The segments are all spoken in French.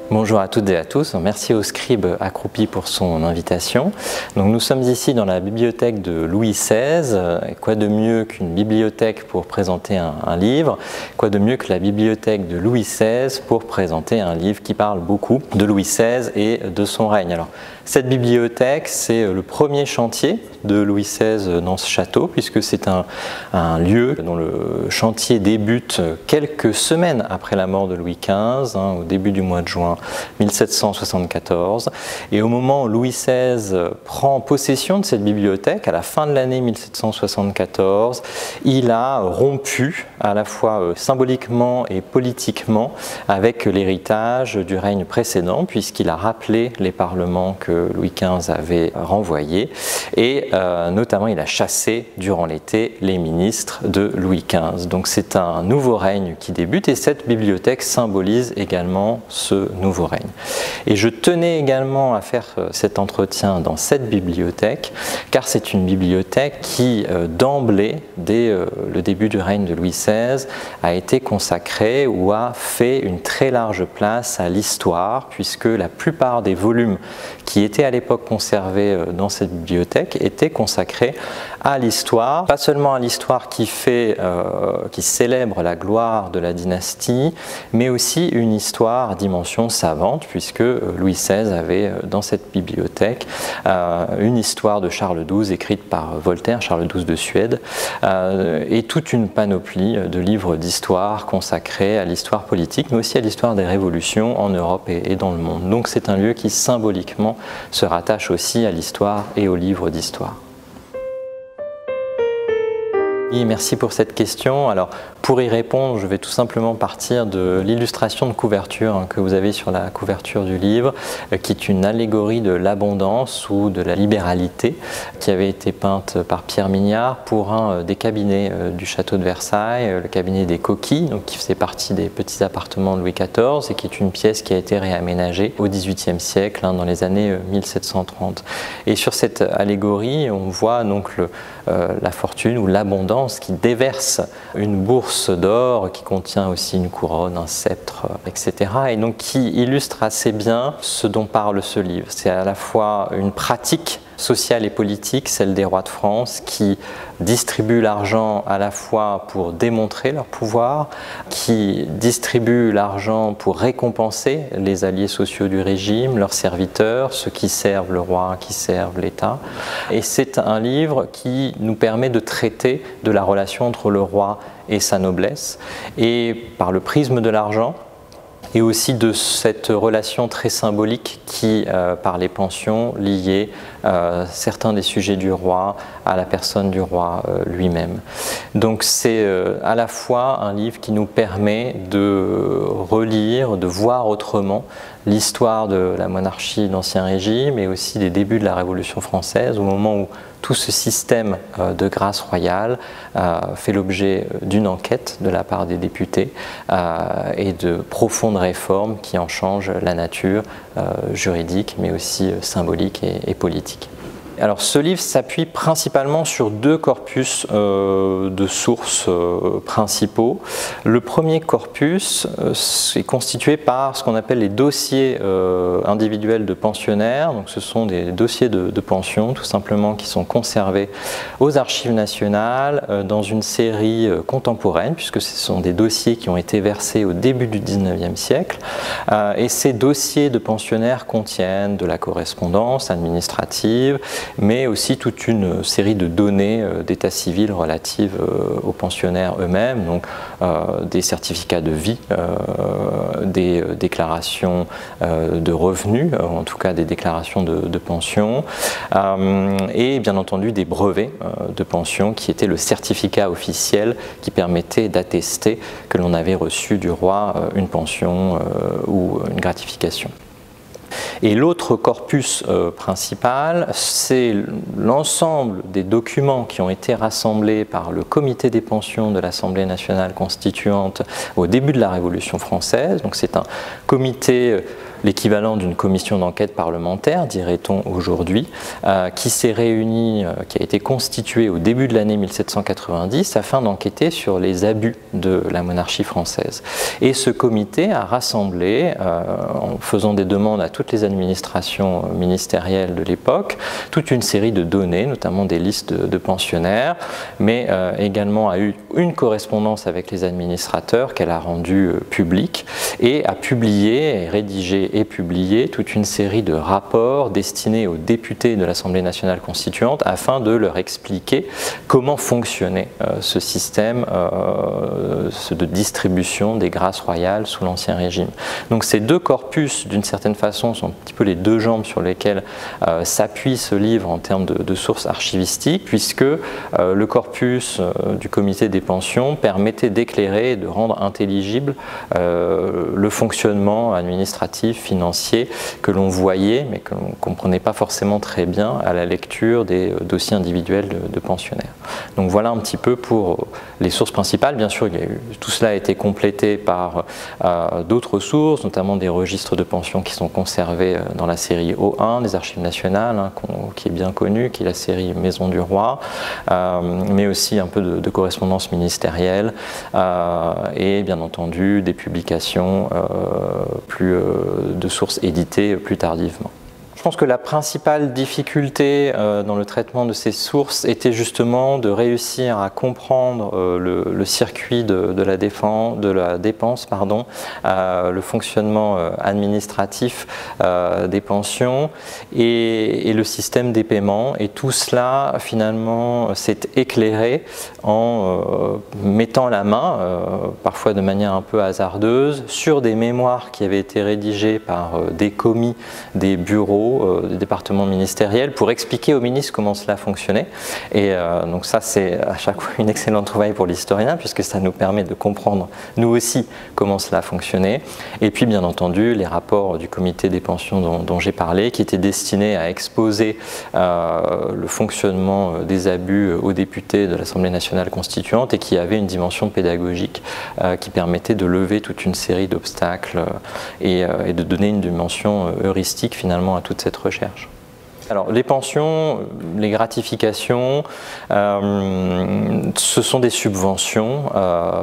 Bonjour à toutes et à tous, merci au scribe accroupi pour son invitation. Donc nous sommes ici dans la bibliothèque de Louis XVI. Quoi de mieux qu'une bibliothèque pour présenter un livre? Quoi de mieux que la bibliothèque de Louis XVI pour présenter un livre qui parle beaucoup de Louis XVI et de son règne? Alors, cette bibliothèque, c'est le premier chantier de Louis XVI dans ce château, puisque c'est un lieu dont le chantier débute quelques semaines après la mort de Louis XV, au début du mois de juin 1774. Et au moment où Louis XVI prend possession de cette bibliothèque, à la fin de l'année 1774, il a rompu à la fois symboliquement et politiquement avec l'héritage du règne précédent, puisqu'il a rappelé les parlements que Louis XV avait renvoyés et notamment il a chassé durant l'été les ministres de Louis XV. Donc c'est un nouveau règne qui débute et cette bibliothèque symbolise également ce nouveau règne. Et je tenais également à faire cet entretien dans cette bibliothèque car c'est une bibliothèque qui d'emblée, dès le début du règne de Louis XVI, a été consacrée ou a fait une très large place à l'histoire, puisque la plupart des volumes qui étaient à l'époque conservés dans cette bibliothèque étaient consacrés à l'histoire, pas seulement à l'histoire qui célèbre la gloire de la dynastie, mais aussi une histoire à dimension savante, puisque Louis XVI avait dans cette bibliothèque une histoire de Charles XII écrite par Voltaire, Charles XII de Suède, et toute une panoplie de livres d'histoire consacrés à l'histoire politique, mais aussi à l'histoire des révolutions en Europe et dans le monde. Donc c'est un lieu qui symboliquement se rattache aussi à l'histoire et aux livres d'histoire. Oui, merci pour cette question. Alors, pour y répondre, je vais tout simplement partir de l'illustration de couverture que vous avez sur la couverture du livre, qui est une allégorie de l'abondance ou de la libéralité, qui avait été peinte par Pierre Mignard pour un des cabinets du château de Versailles, le cabinet des Coquilles, donc qui faisait partie des petits appartements de Louis XIV et qui est une pièce qui a été réaménagée au XVIIIe siècle, dans les années 1730. Et sur cette allégorie, on voit donc la fortune ou l'abondance qui déverse une bourse d'or qui contient aussi une couronne, un sceptre, etc. Et donc qui illustre assez bien ce dont parle ce livre. C'est à la fois une pratique sociale et politique, celle des rois de France, qui distribuent l'argent à la fois pour démontrer leur pouvoir, qui distribuent l'argent pour récompenser les alliés sociaux du régime, leurs serviteurs, ceux qui servent le roi, qui servent l'État. Et c'est un livre qui nous permet de traiter de la relation entre le roi et sa noblesse, et par le prisme de l'argent, et aussi de cette relation très symbolique qui, par les pensions, liait certains des sujets du roi à la personne du roi lui-même. Donc c'est à la fois un livre qui nous permet de relire, de voir autrement l'histoire de la monarchie d'Ancien Régime et aussi des débuts de la Révolution française, au moment où tout ce système de grâce royale fait l'objet d'une enquête de la part des députés et de profondes réformes qui en changent la nature juridique, mais aussi symbolique et politique. Alors ce livre s'appuie principalement sur deux corpus de sources principaux. Le premier corpus est constitué par ce qu'on appelle les dossiers individuels de pensionnaires. Donc ce sont des dossiers de pension tout simplement qui sont conservés aux archives nationales dans une série contemporaine, puisque ce sont des dossiers qui ont été versés au début du XIXe siècle. Et ces dossiers de pensionnaires contiennent de la correspondance administrative, mais aussi toute une série de données d'état civil relatives aux pensionnaires eux-mêmes, donc des certificats de vie, des déclarations de revenus, en tout cas des déclarations de pension, et bien entendu des brevets de pension qui étaient le certificat officiel qui permettait d'attester que l'on avait reçu du roi une pension ou une gratification. Et l'autre corpus principal, c'est l'ensemble des documents qui ont été rassemblés par le comité des pensions de l'Assemblée nationale constituante au début de la Révolution française. Donc c'est un comité l'équivalent d'une commission d'enquête parlementaire, dirait-on aujourd'hui, qui s'est réunie, qui a été constituée au début de l'année 1790 afin d'enquêter sur les abus de la monarchie française. Et ce comité a rassemblé, en faisant des demandes à toutes les administrations ministérielles de l'époque, toute une série de données, notamment des listes de pensionnaires, mais également a eu une correspondance avec les administrateurs qu'elle a rendue publique et a publié, rédigé et publié toute une série de rapports destinés aux députés de l'Assemblée nationale constituante afin de leur expliquer comment fonctionnait ce système de distribution des grâces royales sous l'Ancien Régime. Donc ces deux corpus, d'une certaine façon, sont un petit peu les deux jambes sur lesquelles s'appuie ce livre en termes de sources archivistiques, puisque le corpus du comité des pensions permettait d'éclairer et de rendre intelligible le fonctionnement administratif, financier que l'on voyait, mais que l'on ne comprenait pas forcément très bien à la lecture des dossiers individuels de pensionnaires. Donc voilà un petit peu pour les sources principales. Bien sûr, tout cela a été complété par d'autres sources, notamment des registres de pensions qui sont conservés dans la série O1 des Archives nationales, hein, qui est bien connue, qui est la série Maison du Roi, mais aussi un peu de correspondance ministérielle et bien entendu des publications de sources éditées plus tardivement. Je pense que la principale difficulté dans le traitement de ces sources était justement de réussir à comprendre le circuit de la dépense, le fonctionnement administratif des pensions et le système des paiements. Et tout cela, finalement, s'est éclairé en mettant la main, parfois de manière un peu hasardeuse, sur des mémoires qui avaient été rédigées par des commis des bureaux des départements ministériels pour expliquer aux ministres comment cela fonctionnait. Et donc ça, c'est à chaque fois une excellente trouvaille pour l'historien, puisque ça nous permet de comprendre, nous aussi, comment cela fonctionnait. Et puis, bien entendu, les rapports du comité des pensions dont j'ai parlé, qui étaient destinés à exposer le fonctionnement des abus aux députés de l'Assemblée nationale constituante et qui avaient une dimension pédagogique qui permettait de lever toute une série d'obstacles et de donner une dimension heuristique, finalement, à toute cette recherche. Alors, les pensions, les gratifications, ce sont des subventions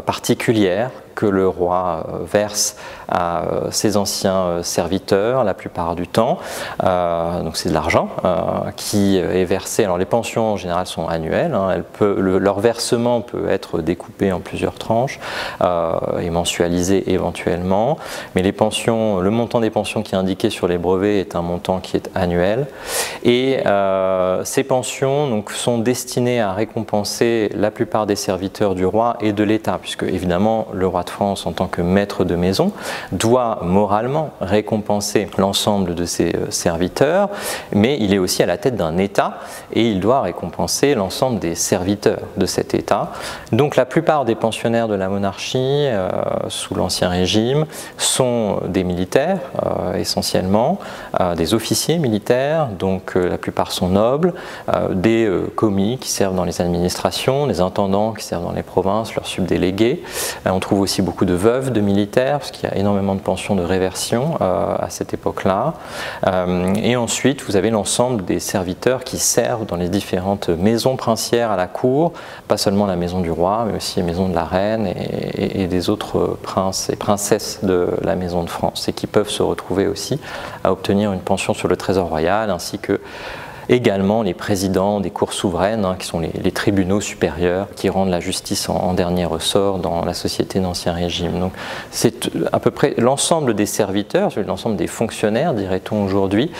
particulières que le roi verse à ses anciens serviteurs la plupart du temps. Donc c'est de l'argent qui est versé. Alors les pensions en général sont annuelles, hein, leur versement peut être découpé en plusieurs tranches et mensualisé éventuellement, mais les pensions, le montant des pensions qui est indiqué sur les brevets est un montant qui est annuel. Et ces pensions donc, sont destinées à récompenser la plupart des serviteurs du roi et de l'État, puisque évidemment le roi de France en tant que maître de maison doit moralement récompenser l'ensemble de ses serviteurs, mais il est aussi à la tête d'un État et il doit récompenser l'ensemble des serviteurs de cet État. Donc la plupart des pensionnaires de la monarchie sous l'Ancien Régime sont des militaires essentiellement, des officiers militaires, donc la plupart sont nobles, des commis qui servent dans les administrations, des intendants qui servent dans les provinces, leurs subdélégués. On trouve aussi beaucoup de veuves de militaires, parce qu'il y a énormément de pensions de réversion à cette époque-là. Et ensuite, vous avez l'ensemble des serviteurs qui servent dans les différentes maisons princières à la cour, pas seulement la maison du roi, mais aussi la maison de la reine et des autres princes et princesses de la maison de France, et qui peuvent se retrouver aussi à obtenir une pension sur le trésor royal, ainsi que également les présidents des cours souveraines, hein, qui sont les tribunaux supérieurs qui rendent la justice en dernier ressort dans la société d'Ancien Régime. Donc c'est à peu près l'ensemble des serviteurs, l'ensemble des fonctionnaires, dirait-on aujourd'hui,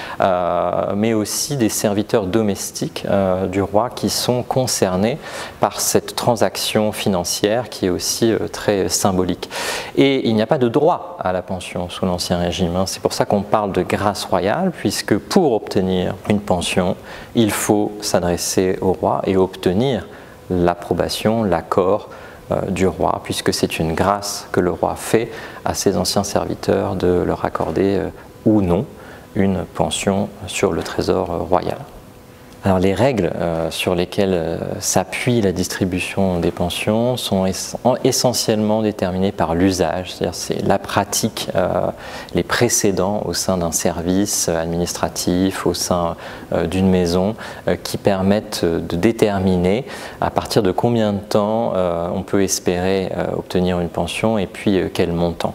mais aussi des serviteurs domestiques du roi qui sont concernés par cette transaction financière qui est aussi très symbolique. Et il n'y a pas de droit à la pension sous l'Ancien Régime, hein. C'est pour ça qu'on parle de grâce royale, puisque pour obtenir une pension, il faut s'adresser au roi et obtenir l'approbation, l'accord du roi, puisque c'est une grâce que le roi fait à ses anciens serviteurs de leur accorder ou non une pension sur le trésor royal. Alors les règles sur lesquelles s'appuie la distribution des pensions sont essentiellement déterminées par l'usage, c'est-à-dire c'est la pratique, les précédents au sein d'un service administratif, au sein d'une maison, qui permettent de déterminer à partir de combien de temps on peut espérer obtenir une pension et puis quel montant.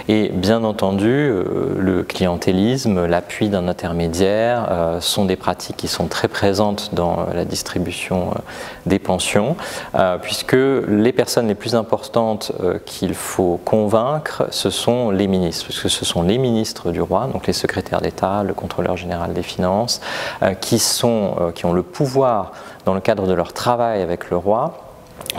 Et bien entendu, le clientélisme, l'appui d'un intermédiaire sont des pratiques qui sont très présentes dans la distribution des pensions, puisque les personnes les plus importantes qu'il faut convaincre, ce sont les ministres, puisque ce sont les ministres du roi, donc les secrétaires d'État, le contrôleur général des finances, qui ont le pouvoir, dans le cadre de leur travail avec le roi,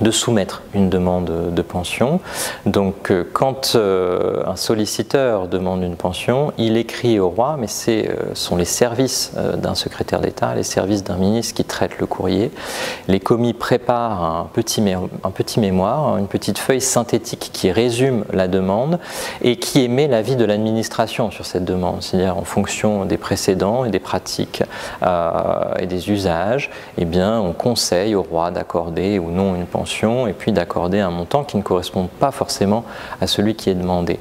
de soumettre une demande de pension. Donc quand un solliciteur demande une pension, il écrit au roi, mais ce sont les services d'un secrétaire d'État, les services d'un ministre qui traitent le courrier. Les commis préparent un petit mémoire, une petite feuille synthétique qui résume la demande et qui émet l'avis de l'administration sur cette demande, c'est-à-dire en fonction des précédents et des pratiques et des usages, eh bien, on conseille au roi d'accorder ou non une pension et puis d'accorder un montant qui ne correspond pas forcément à celui qui est demandé.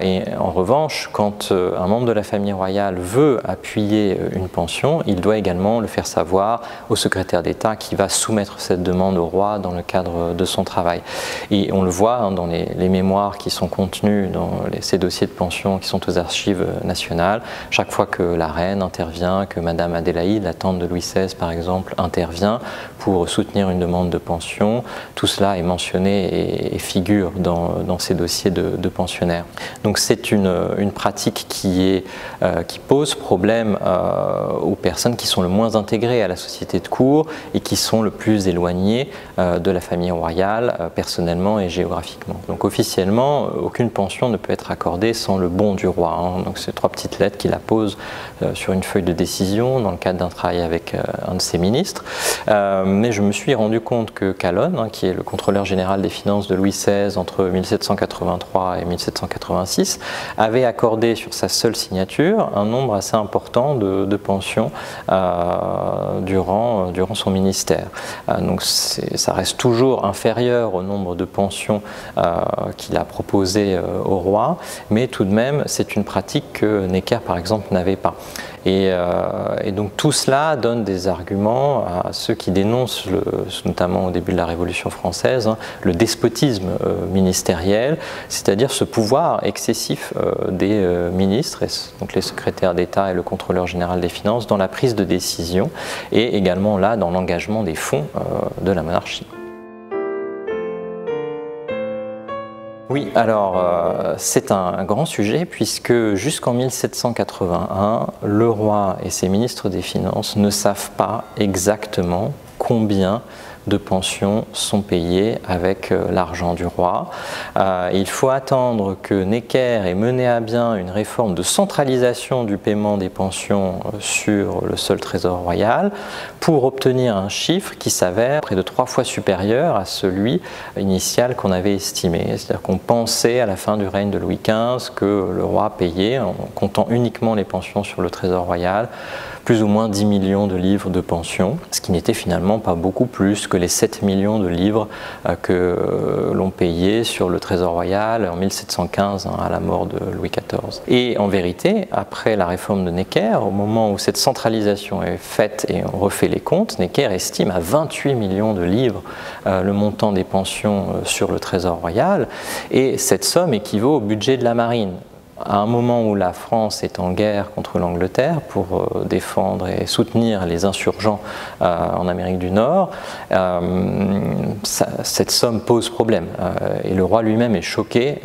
Et en revanche, quand un membre de la famille royale veut appuyer une pension, il doit également le faire savoir au secrétaire d'État qui va soumettre cette demande au roi dans le cadre de son travail. Et on le voit dans les mémoires qui sont contenus dans ces dossiers de pension qui sont aux archives nationales, chaque fois que la reine intervient, que Madame Adélaïde, la tante de Louis XVI par exemple, intervient pour soutenir une demande de pension, tout cela est mentionné et figure dans ces dossiers de pensionnaires. Donc c'est une pratique qui pose problème aux personnes qui sont le moins intégrées à la société de cour et qui sont le plus éloignées de la famille royale, personnellement et géographiquement. Donc officiellement, aucune pension ne peut être accordée sans le bon du roi. Hein. Donc c'est 3 petites lettres qu'il appose sur une feuille de décision dans le cadre d'un travail avec un de ses ministres. Mais je me suis rendu compte que Calonne, hein, qui est le contrôleur général des finances de Louis XVI entre 1783 et 1786, avait accordé sur sa seule signature un nombre assez important de pensions durant son ministère. Donc ça reste toujours inférieur au nombre de pensions qu'il a proposé au roi, mais tout de même c'est une pratique que Necker par exemple n'avait pas. Et donc tout cela donne des arguments à ceux qui dénoncent, notamment au début de la Révolution française, hein, le despotisme ministériel, c'est-à-dire ce pouvoir excessif des ministres, donc les secrétaires d'État et le contrôleur général des finances, dans la prise de décision et également là dans l'engagement des fonds de la monarchie. Oui, alors c'est un grand sujet puisque jusqu'en 1781, le roi et ses ministres des Finances ne savent pas exactement combien de pensions sont payées avec l'argent du roi. Il faut attendre que Necker ait mené à bien une réforme de centralisation du paiement des pensions sur le seul trésor royal pour obtenir un chiffre qui s'avère près de 3 fois supérieur à celui initial qu'on avait estimé. C'est-à-dire qu'on pensait à la fin du règne de Louis XV que le roi payait, en comptant uniquement les pensions sur le trésor royal, plus ou moins 10 millions de livres de pension, ce qui n'était finalement pas beaucoup plus que les 7 millions de livres que l'on payait sur le Trésor royal en 1715 à la mort de Louis XIV. Et en vérité, après la réforme de Necker, au moment où cette centralisation est faite et on refait les comptes, Necker estime à 28 millions de livres le montant des pensions sur le Trésor royal, et cette somme équivaut au budget de la marine. À un moment où la France est en guerre contre l'Angleterre pour défendre et soutenir les insurgents en Amérique du Nord, cette somme pose problème. Et le roi lui-même est choqué,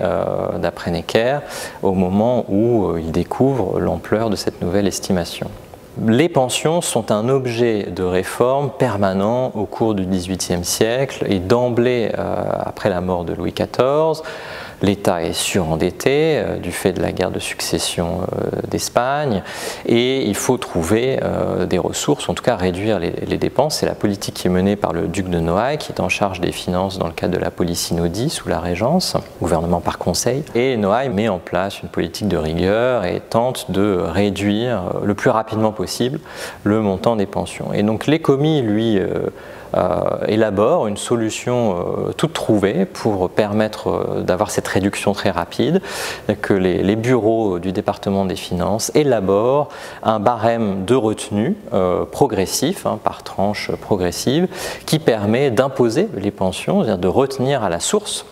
d'après Necker, au moment où il découvre l'ampleur de cette nouvelle estimation. Les pensions sont un objet de réforme permanent au cours du XVIIIe siècle et d'emblée, après la mort de Louis XIV, L'État est surendetté du fait de la guerre de succession d'Espagne et il faut trouver des ressources, en tout cas réduire les dépenses. C'est la politique qui est menée par le duc de Noailles qui est en charge des finances dans le cadre de la Polycynodie sous la Régence, gouvernement par conseil. Et Noailles met en place une politique de rigueur et tente de réduire le plus rapidement possible le montant des pensions. Et donc les commis, lui, élabore une solution toute trouvée pour permettre d'avoir cette réduction très rapide, que les bureaux du département des finances élaborent un barème de retenue progressif, par tranche progressive, qui permet d'imposer les pensions, c'est-à-dire de retenir à la source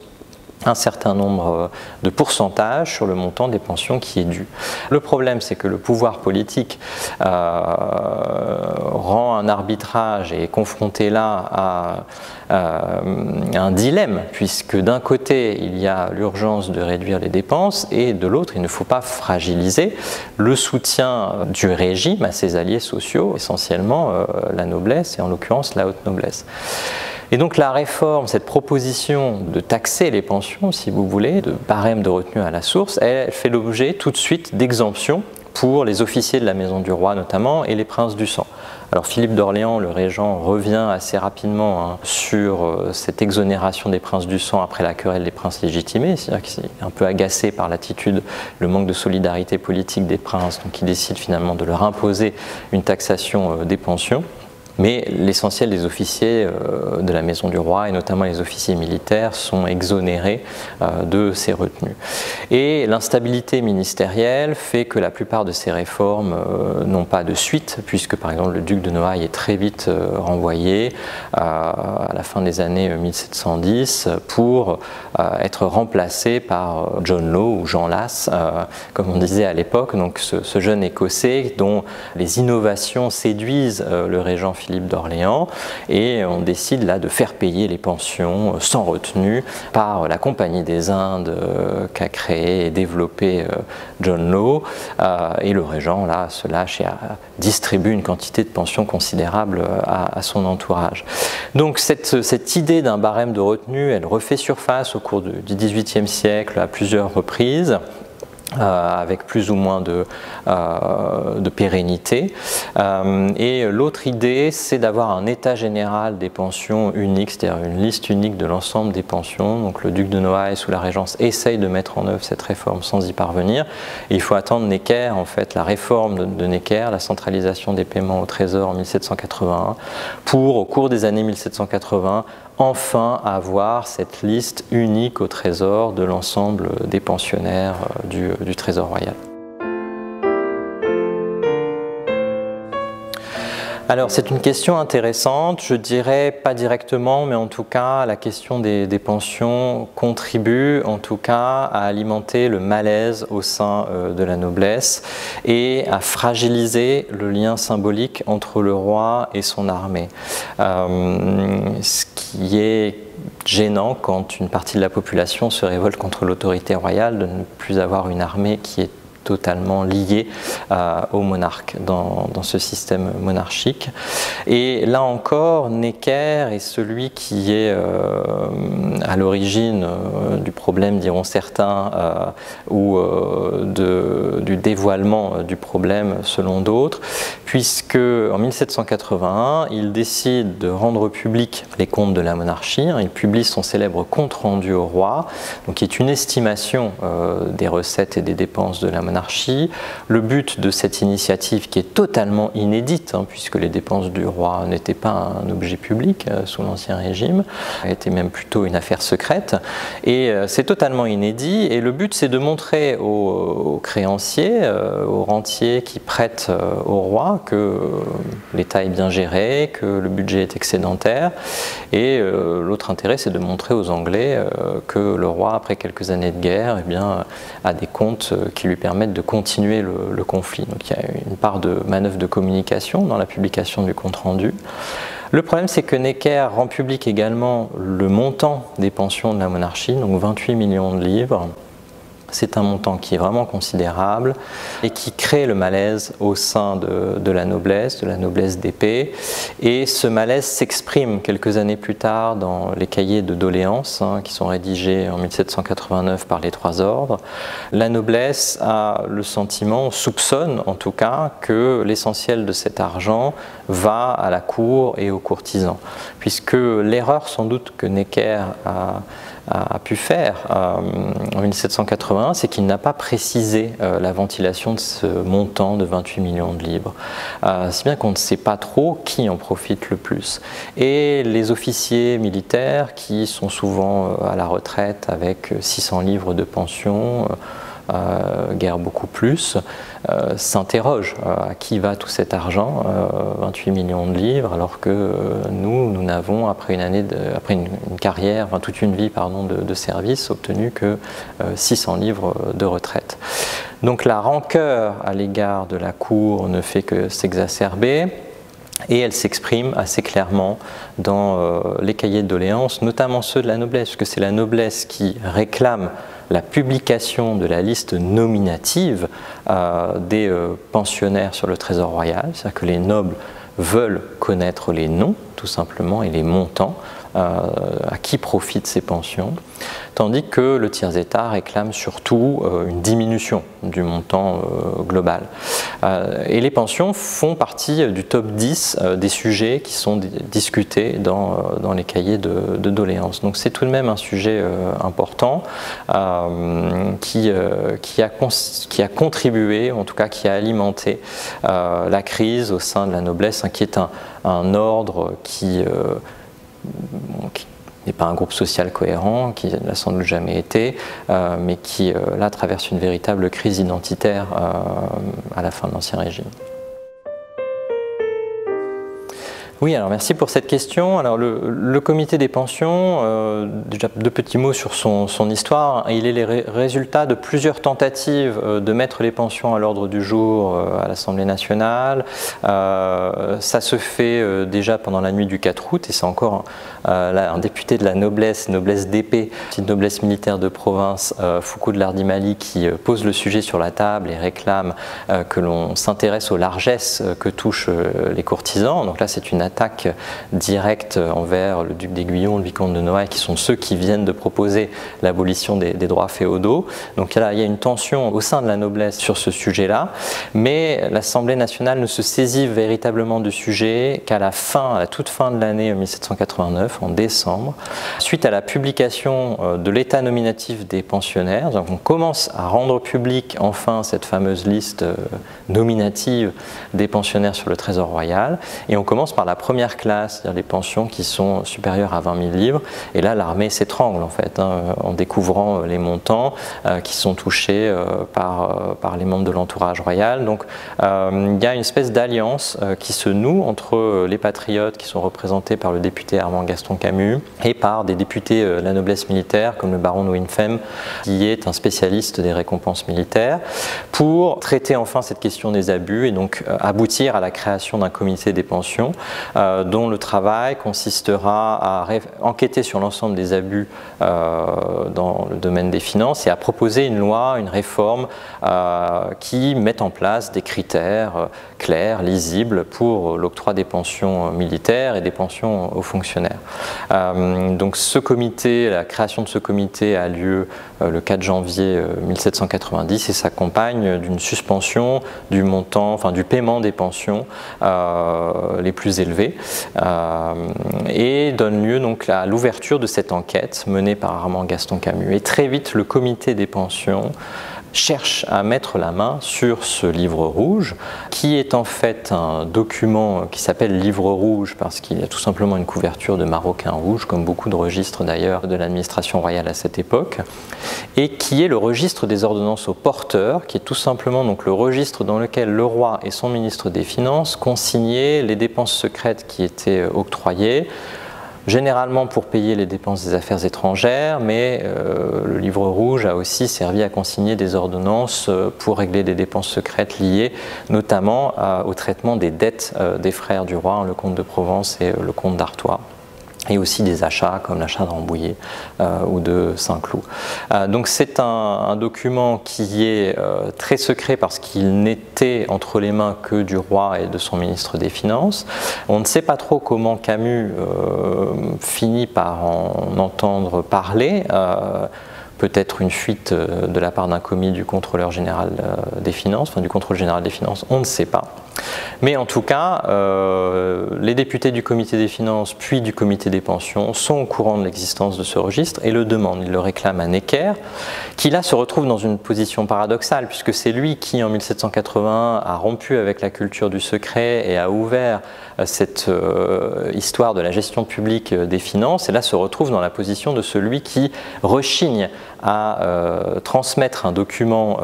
un certain nombre de pourcentages sur le montant des pensions qui est dû. Le problème, c'est que le pouvoir politique rend un arbitrage et est confronté là à un dilemme, puisque d'un côté, il y a l'urgence de réduire les dépenses et de l'autre, il ne faut pas fragiliser le soutien du régime à ses alliés sociaux, essentiellement la noblesse et en l'occurrence la haute noblesse. Et donc la réforme, cette proposition de taxer les pensions, si vous voulez, de barème de retenue à la source, elle fait l'objet tout de suite d'exemptions pour les officiers de la maison du roi notamment et les princes du sang. Alors Philippe d'Orléans, le régent, revient assez rapidement sur cette exonération des princes du sang après la querelle des princes légitimés, c'est-à-dire qu'il est un peu agacé par l'attitude, le manque de solidarité politique des princes, donc il décide finalement de leur imposer une taxation des pensions. Mais l'essentiel des officiers de la maison du roi, et notamment les officiers militaires, sont exonérés de ces retenues. Et l'instabilité ministérielle fait que la plupart de ces réformes n'ont pas de suite, puisque par exemple le duc de Noailles est très vite renvoyé à la fin des années 1710 pour être remplacé par John Law ou Jean Las, comme on disait à l'époque, donc ce jeune Écossais dont les innovations séduisent le régent Philippe d'Orléans, et on décide là de faire payer les pensions sans retenue par la Compagnie des Indes qu'a créé et développé John Law, et le régent là se lâche et distribue une quantité de pensions considérable à son entourage. Donc cette idée d'un barème de retenue, elle refait surface au cours du XVIIIe siècle à plusieurs reprises, avec plus ou moins de pérennité. Et l'autre idée, c'est d'avoir un état général des pensions unique, c'est-à-dire une liste unique de l'ensemble des pensions. Donc le duc de Noailles, sous la Régence, essaye de mettre en œuvre cette réforme sans y parvenir. Et il faut attendre Necker, en fait, la réforme de Necker, la centralisation des paiements au Trésor en 1781, pour, au cours des années 1780, enfin avoir cette liste unique au Trésor de l'ensemble des pensionnaires du Trésor royal. Alors c'est une question intéressante, je dirais pas directement, mais en tout cas la question des pensions contribue en tout cas à alimenter le malaise au sein de la noblesse et à fragiliser le lien symbolique entre le roi et son armée. Ce qui est gênant quand une partie de la population se révolte contre l'autorité royale de ne plus avoir une armée qui est totalement lié au monarque dans ce système monarchique. Et là encore, Necker est celui qui est à l'origine du problème, diront certains, ou du dévoilement du problème selon d'autres, puisque en 1781, il décide de rendre public les comptes de la monarchie. Il publie son célèbre compte rendu au roi, donc qui est une estimation des recettes et des dépenses de la monarchie. Le but de cette initiative, qui est totalement inédite, puisque les dépenses du roi n'étaient pas un objet public sous l'Ancien Régime, était même plutôt une affaire secrète, et c'est totalement inédit, et le but c'est de montrer aux créanciers, aux rentiers qui prêtent au roi que l'État est bien géré, que le budget est excédentaire, et l'autre intérêt c'est de montrer aux Anglais que le roi, après quelques années de guerre, eh bien, a des comptes qui lui permettent de continuer le conflit. Donc il y a une part de manœuvre de communication dans la publication du compte-rendu. Le problème, c'est que Necker rend public également le montant des pensions de la monarchie, donc 28 millions de livres, C'est un montant qui est vraiment considérable et qui crée le malaise au sein de la noblesse d'épée. Et ce malaise s'exprime quelques années plus tard dans les cahiers de doléances qui sont rédigés en 1789 par les Trois Ordres. La noblesse a le sentiment, soupçonne en tout cas, que l'essentiel de cet argent va à la cour et aux courtisans. Puisque l'erreur sans doute que Necker a pu faire en 1781, c'est qu'il n'a pas précisé la ventilation de ce montant de 28 millions de livres. Si bien qu'on ne sait pas trop qui en profite le plus. Et les officiers militaires qui sont souvent à la retraite avec 600 livres de pension, guère beaucoup plus, s'interrogent à qui va tout cet argent, 28 millions de livres, alors que nous n'avons, après une carrière, enfin toute une vie de service, obtenu que 600 livres de retraite. Donc la rancœur à l'égard de la cour ne fait que s'exacerber. Et elle s'exprime assez clairement dans les cahiers de doléances, notamment ceux de la noblesse, puisque c'est la noblesse qui réclame la publication de la liste nominative des pensionnaires sur le Trésor royal, c'est-à-dire que les nobles veulent connaître les noms, tout simplement, et les montants, à qui profitent ces pensions, tandis que le tiers-état réclame surtout une diminution du montant global. Et les pensions font partie du top 10 des sujets qui sont discutés dans les cahiers de doléances. Donc c'est tout de même un sujet important qui a contribué, en tout cas qui a alimenté la crise au sein de la noblesse, qui est un ordre qui n'est pas un groupe social cohérent, qui n'a sans doute jamais été, mais qui là traverse une véritable crise identitaire à la fin de l'Ancien Régime. Oui, alors merci pour cette question. Alors le comité des pensions, déjà deux petits mots sur son histoire. Il est les résultats de plusieurs tentatives de mettre les pensions à l'ordre du jour à l'Assemblée nationale. Ça se fait déjà pendant la nuit du 4 août et c'est encore là, un député de la noblesse d'épée, petite noblesse militaire de province, Foucault de Lardimali, qui pose le sujet sur la table et réclame que l'on s'intéresse aux largesses que touchent les courtisans. Donc là, c'est une attaque directe envers le duc d'Aiguillon, le vicomte de Noailles, qui sont ceux qui viennent de proposer l'abolition des droits féodaux. Donc là, il y a une tension au sein de la noblesse sur ce sujet-là, mais l'Assemblée nationale ne se saisit véritablement du sujet qu'à la toute fin de l'année 1789, en décembre, suite à la publication de l'état nominatif des pensionnaires. Donc on commence à rendre public enfin cette fameuse liste nominative des pensionnaires sur le Trésor royal, et on commence par la première classe, c'est-à-dire les pensions qui sont supérieures à 20 000 livres, et là l'armée s'étrangle en fait, en découvrant les montants qui sont touchés par les membres de l'entourage royal. Donc il y a une espèce d'alliance qui se noue entre les patriotes qui sont représentés par le député Armand Gaston Camus et par des députés de la noblesse militaire comme le baron de Winfem, qui est un spécialiste des récompenses militaires, pour traiter enfin cette question des abus et donc aboutir à la création d'un comité des pensions dont le travail consistera à enquêter sur l'ensemble des abus dans le domaine des finances et à proposer une loi, une réforme qui mette en place des critères clairs, lisibles pour l'octroi des pensions militaires et des pensions aux fonctionnaires. Donc ce comité, la création de ce comité a lieu le 4 janvier 1790 et s'accompagne d'une suspension du montant, enfin du paiement des pensions les plus élevées et donne lieu donc à l'ouverture de cette enquête menée par Armand Gaston Camus. Et très vite, le comité des pensions cherche à mettre la main sur ce livre rouge, qui est en fait un document qui s'appelle livre rouge parce qu'il y a tout simplement une couverture de maroquin rouge, comme beaucoup de registres d'ailleurs de l'administration royale à cette époque, et qui est le registre des ordonnances aux porteurs, qui est tout simplement donc le registre dans lequel le roi et son ministre des Finances consignaient les dépenses secrètes qui étaient octroyées, généralement pour payer les dépenses des affaires étrangères, mais le livre rouge a aussi servi à consigner des ordonnances pour régler des dépenses secrètes liées notamment au traitement des dettes des frères du roi, le comte de Provence et le comte d'Artois. et aussi des achats comme l'achat de Rambouillet ou de Saint-Cloud. Donc c'est un document qui est très secret parce qu'il n'était entre les mains que du roi et de son ministre des Finances. On ne sait pas trop comment Camus finit par en entendre parler. Peut-être une fuite de la part d'un commis du contrôleur général des finances, enfin du contrôle général des finances, on ne sait pas. Mais en tout cas, les députés du comité des finances puis du comité des pensions sont au courant de l'existence de ce registre et le demandent. Ils le réclament à Necker, qui là se retrouve dans une position paradoxale puisque c'est lui qui en 1781 a rompu avec la culture du secret et a ouvert cette histoire de la gestion publique des finances et là se retrouve dans la position de celui qui rechigne à transmettre un document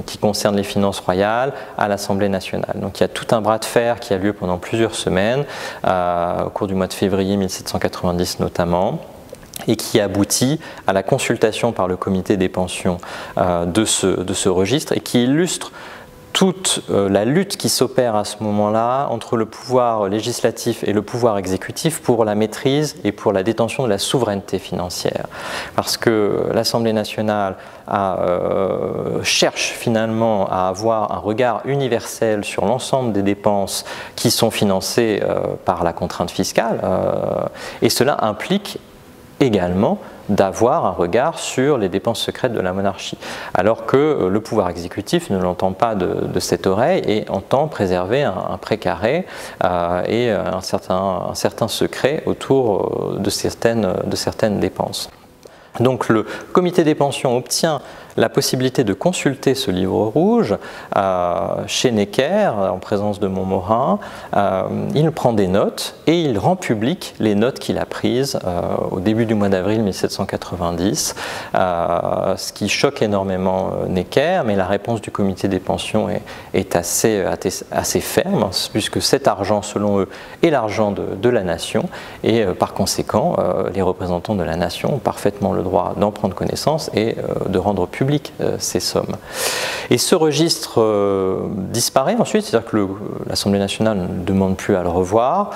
qui concerne les finances royales à l'Assemblée nationale. Donc il y a tout un bras de fer qui a lieu pendant plusieurs semaines, au cours du mois de février 1790 notamment, et qui aboutit à la consultation par le comité des pensions de ce registre et qui illustre toute la lutte qui s'opère à ce moment-là entre le pouvoir législatif et le pouvoir exécutif pour la maîtrise et pour la détention de la souveraineté financière. Parce que l'Assemblée nationale cherche finalement à avoir un regard universel sur l'ensemble des dépenses qui sont financées par la contrainte fiscale et cela implique également d'avoir un regard sur les dépenses secrètes de la monarchie, alors que le pouvoir exécutif ne l'entend pas de cette oreille et entend préserver un précaré et un certain secret autour de certaines dépenses. Donc le comité des pensions obtient la possibilité de consulter ce livre rouge chez Necker, en présence de Montmorin. Il prend des notes et il rend public les notes qu'il a prises au début du mois d'avril 1790, ce qui choque énormément Necker, mais la réponse du comité des pensions est assez ferme, puisque cet argent, selon eux, est l'argent de la nation, et par conséquent, les représentants de la nation ont parfaitement le droit d'en prendre connaissance et de rendre public ces sommes. Et ce registre disparaît ensuite, c'est-à-dire que l'Assemblée nationale ne demande plus à le revoir,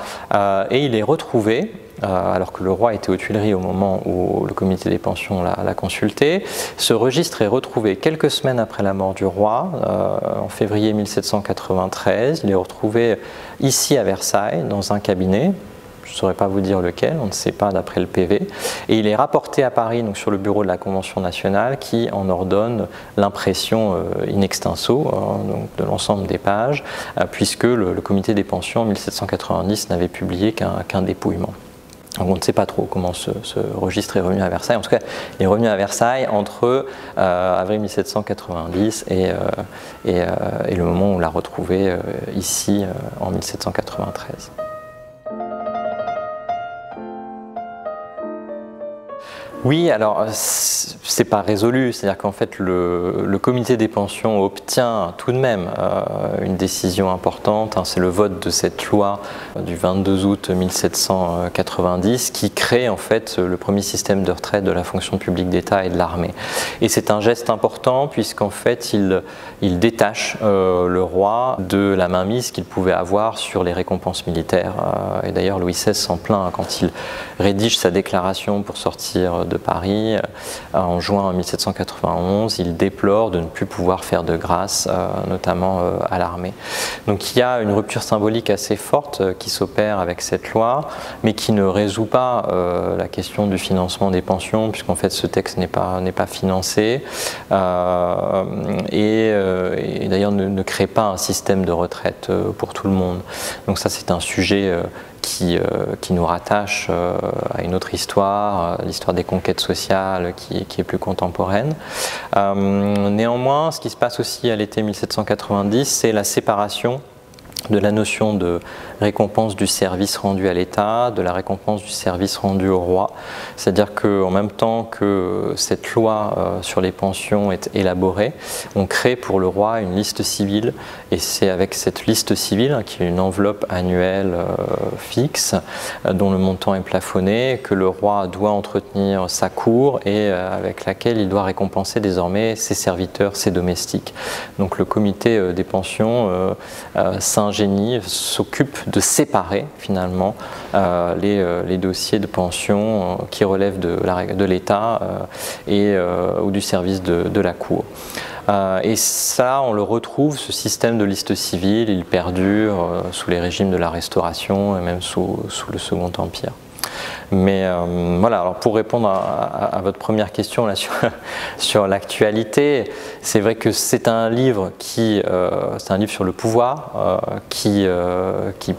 et il est retrouvé, alors que le roi était aux Tuileries au moment où le comité des pensions l'a consulté. Ce registre est retrouvé quelques semaines après la mort du roi, en février 1793. Il est retrouvé ici à Versailles, dans un cabinet. Je ne saurais pas vous dire lequel, on ne sait pas d'après le PV. Et il est rapporté à Paris, donc sur le bureau de la Convention nationale, qui en ordonne l'impression in extenso, donc de l'ensemble des pages, puisque le comité des pensions en 1790 n'avait publié qu'un dépouillement. Donc on ne sait pas trop comment ce registre est revenu à Versailles. En tout cas, il est revenu à Versailles entre avril 1790 et le moment où on l'a retrouvé ici en 1793. Oui, alors c'est pas résolu, c'est-à-dire qu'en fait le comité des pensions obtient tout de même une décision importante, c'est le vote de cette loi du 22 août 1790 qui crée en fait le premier système de retraite de la fonction publique d'État et de l'armée. Et c'est un geste important puisqu'en fait il détache le roi de la mainmise qu'il pouvait avoir sur les récompenses militaires. Et d'ailleurs Louis XVI s'en plaint quand il rédige sa déclaration pour sortir de Paris en juin 1791, il déplore de ne plus pouvoir faire de grâce, notamment à l'armée. Donc il y a une rupture symbolique assez forte qui s'opère avec cette loi, mais qui ne résout pas la question du financement des pensions, puisqu'en fait ce texte n'est pas financé, et d'ailleurs ne crée pas un système de retraite pour tout le monde. Donc ça c'est un sujet qui nous rattache à une autre histoire, l'histoire des conquêtes sociales qui est plus contemporaine. Néanmoins, ce qui se passe aussi à l'été 1790, c'est la séparation de la notion de récompense du service rendu à l'État, de la récompense du service rendu au roi. C'est-à-dire qu'en même temps que cette loi sur les pensions est élaborée, on crée pour le roi une liste civile, et c'est avec cette liste civile, qui est une enveloppe annuelle fixe, dont le montant est plafonné, que le roi doit entretenir sa cour et avec laquelle il doit récompenser désormais ses serviteurs, ses domestiques. Donc le comité des pensions s'ingénie génie s'occupe de séparer finalement les dossiers de pension qui relèvent de l'État ou du service de la Cour. Et ça, on le retrouve, ce système de liste civile, il perdure sous les régimes de la Restauration et même sous le Second Empire. Mais voilà, alors pour répondre à votre première question là, sur l'actualité, c'est vrai que c'est un livre sur le pouvoir qui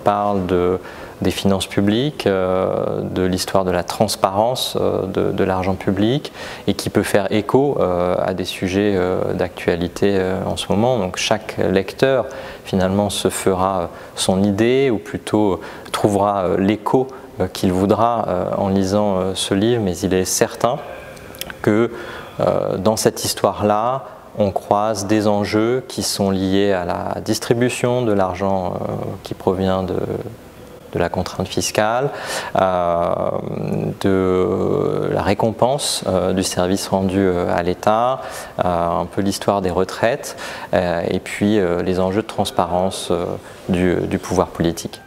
parle des finances publiques, de l'histoire de la transparence de l'argent public et qui peut faire écho à des sujets d'actualité en ce moment. Donc chaque lecteur finalement se fera son idée ou plutôt trouvera l'écho qu'il voudra en lisant ce livre, mais il est certain que dans cette histoire-là, on croise des enjeux qui sont liés à la distribution de l'argent qui provient de la contrainte fiscale, de la récompense du service rendu à l'État, un peu l'histoire des retraites, et puis les enjeux de transparence du pouvoir politique.